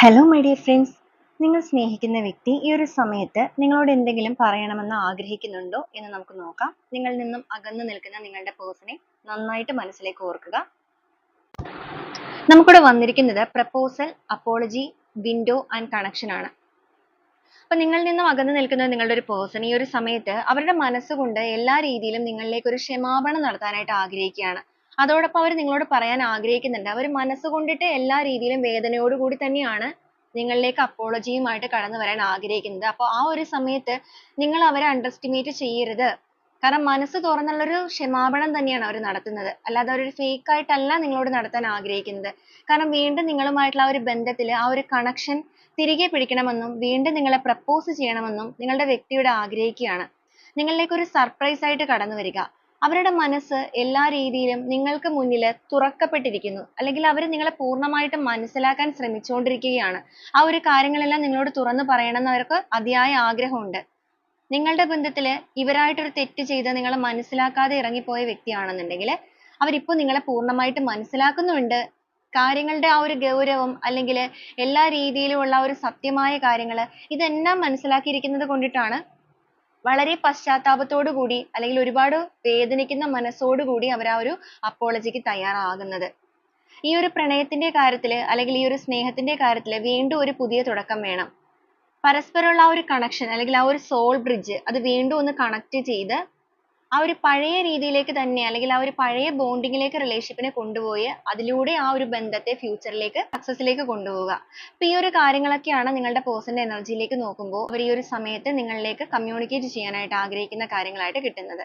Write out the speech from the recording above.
Hello my dear friends, നിങ്ങൾ സ്നേഹിക്കുന്ന വ്യക്തി ഈ ഒരു സമയത്ത് നിങ്ങളോട് എന്തെങ്കിലും പറയണമെന്ന് ആഗ്രഹിക്കുന്നുണ്ടോ എന്ന് നമുക്ക് നോക്കാം. നിങ്ങളിൽ നിന്നും അകന്നു നിൽക്കുന്ന നിങ്ങളുടെ പേഴ്സണെ നന്നായിട്ട് മനസ്സിലേക്ക് ഓർക്കുക. നമുക്കിവിടെ വന്നിരിക്കുന്നത് proposal, apology, window and connection ആണ്. അപ്പൊ നിങ്ങളിൽ നിന്നും അകന്നു നിൽക്കുന്ന നിങ്ങളുടെ ഒരു പേഴ്സൺ ഈ ഒരു സമയത്ത് അവരുടെ മനസ്സുകൊണ്ട് എല്ലാ രീതിയിലും നിങ്ങളിലേക്ക് ഒരു ക്ഷമാപണം നടത്താനായിട്ട് ആഗ്രഹിക്കുകയാണ്. അതോടൊപ്പം അവർ നിങ്ങളോട് പറയാൻ ആഗ്രഹിക്കുന്നുണ്ട്. അവർ മനസ്സുകൊണ്ടിട്ട് എല്ലാ രീതിയിലും വേദനയോടുകൂടി തന്നെയാണ് നിങ്ങളിലേക്ക് അപ്പോളജിയുമായിട്ട് കടന്നു വരാൻ ആഗ്രഹിക്കുന്നത്. അപ്പോൾ ആ ഒരു സമയത്ത് നിങ്ങൾ അവരെ അണ്ടർഎസ്റ്റിമേറ്റ് ചെയ്യരുത്. കാരണം മനസ്സ് തുറന്നുള്ളൊരു ക്ഷമാപണം തന്നെയാണ് അവർ നടത്തുന്നത്. അല്ലാതെ അവരൊരു ഫേക്ക് ആയിട്ടല്ല നിങ്ങളോട് നടത്താൻ ആഗ്രഹിക്കുന്നത്. കാരണം വീണ്ടും നിങ്ങളുമായിട്ടുള്ള ആ ഒരു ബന്ധത്തിൽ ആ ഒരു കണക്ഷൻ തിരികെ പിടിക്കണമെന്നും വീണ്ടും നിങ്ങളെ പ്രപ്പോസ് ചെയ്യണമെന്നും നിങ്ങളുടെ വ്യക്തിയോട് ആഗ്രഹിക്കുകയാണ്. നിങ്ങളിലേക്ക് ഒരു സർപ്രൈസ് ആയിട്ട് കടന്നു വരിക. അവരുടെ മനസ്സ് എല്ലാ രീതിയിലും നിങ്ങൾക്ക് മുന്നിൽ തുറക്കപ്പെട്ടിരിക്കുന്നു. അല്ലെങ്കിൽ അവർ നിങ്ങളെ പൂർണ്ണമായിട്ടും മനസ്സിലാക്കാൻ ശ്രമിച്ചുകൊണ്ടിരിക്കുകയാണ്. ആ ഒരു കാര്യങ്ങളെല്ലാം നിങ്ങളോട് തുറന്നു പറയണമെന്ന് അവർക്ക് അതിയായ ആഗ്രഹമുണ്ട്. നിങ്ങളുടെ ബന്ധത്തിൽ ഇവരായിട്ടൊരു തെറ്റ് ചെയ്ത് നിങ്ങളെ മനസ്സിലാക്കാതെ ഇറങ്ങിപ്പോയ വ്യക്തിയാണെന്നുണ്ടെങ്കിൽ അവരിപ്പോൾ നിങ്ങളെ പൂർണ്ണമായിട്ട് മനസ്സിലാക്കുന്നുണ്ട്. കാര്യങ്ങളുടെ ആ ഒരു ഗൗരവം അല്ലെങ്കിൽ എല്ലാ രീതിയിലുമുള്ള ഒരു സത്യമായ കാര്യങ്ങൾ ഇതെല്ലാം മനസ്സിലാക്കിയിരിക്കുന്നത് കൊണ്ടിട്ടാണ് വളരെ പശ്ചാത്താപത്തോടു കൂടി അല്ലെങ്കിൽ ഒരുപാട് വേദനിക്കുന്ന മനസ്സോടു കൂടി അവർ ആ ഒരു അപ്പോളജിക്ക് തയ്യാറാകുന്നത്. ഈ ഒരു പ്രണയത്തിന്റെ കാര്യത്തിൽ അല്ലെങ്കിൽ ഈ ഒരു സ്നേഹത്തിന്റെ കാര്യത്തിൽ വീണ്ടും ഒരു പുതിയ തുടക്കം വേണം. പരസ്പരമുള്ള ആ ഒരു കണക്ഷൻ അല്ലെങ്കിൽ ആ ഒരു സോൾ ബ്രിഡ്ജ് അത് വീണ്ടും ഒന്ന് കണക്ട് ചെയ്ത് ആ ഒരു പഴയ രീതിയിലേക്ക് തന്നെ അല്ലെങ്കിൽ ആ ഒരു പഴയ ബോണ്ടിങ്ങിലേക്ക് റിലേഷൻഷിപ്പിനെ കൊണ്ടുപോയി അതിലൂടെ ആ ഒരു ബന്ധത്തെ ഫ്യൂച്ചറിലേക്ക് സക്സസിലേക്ക് കൊണ്ടുപോവുക. അപ്പൊ ഈ ഒരു കാര്യങ്ങളൊക്കെയാണ് നിങ്ങളുടെ പേഴ്സന്റെ എനർജിയിലേക്ക് നോക്കുമ്പോൾ അവർ ഈ ഒരു സമയത്ത് നിങ്ങളിലേക്ക് കമ്മ്യൂണിക്കേറ്റ് ചെയ്യാനായിട്ട് ആഗ്രഹിക്കുന്ന കാര്യങ്ങളായിട്ട് കിട്ടുന്നത്.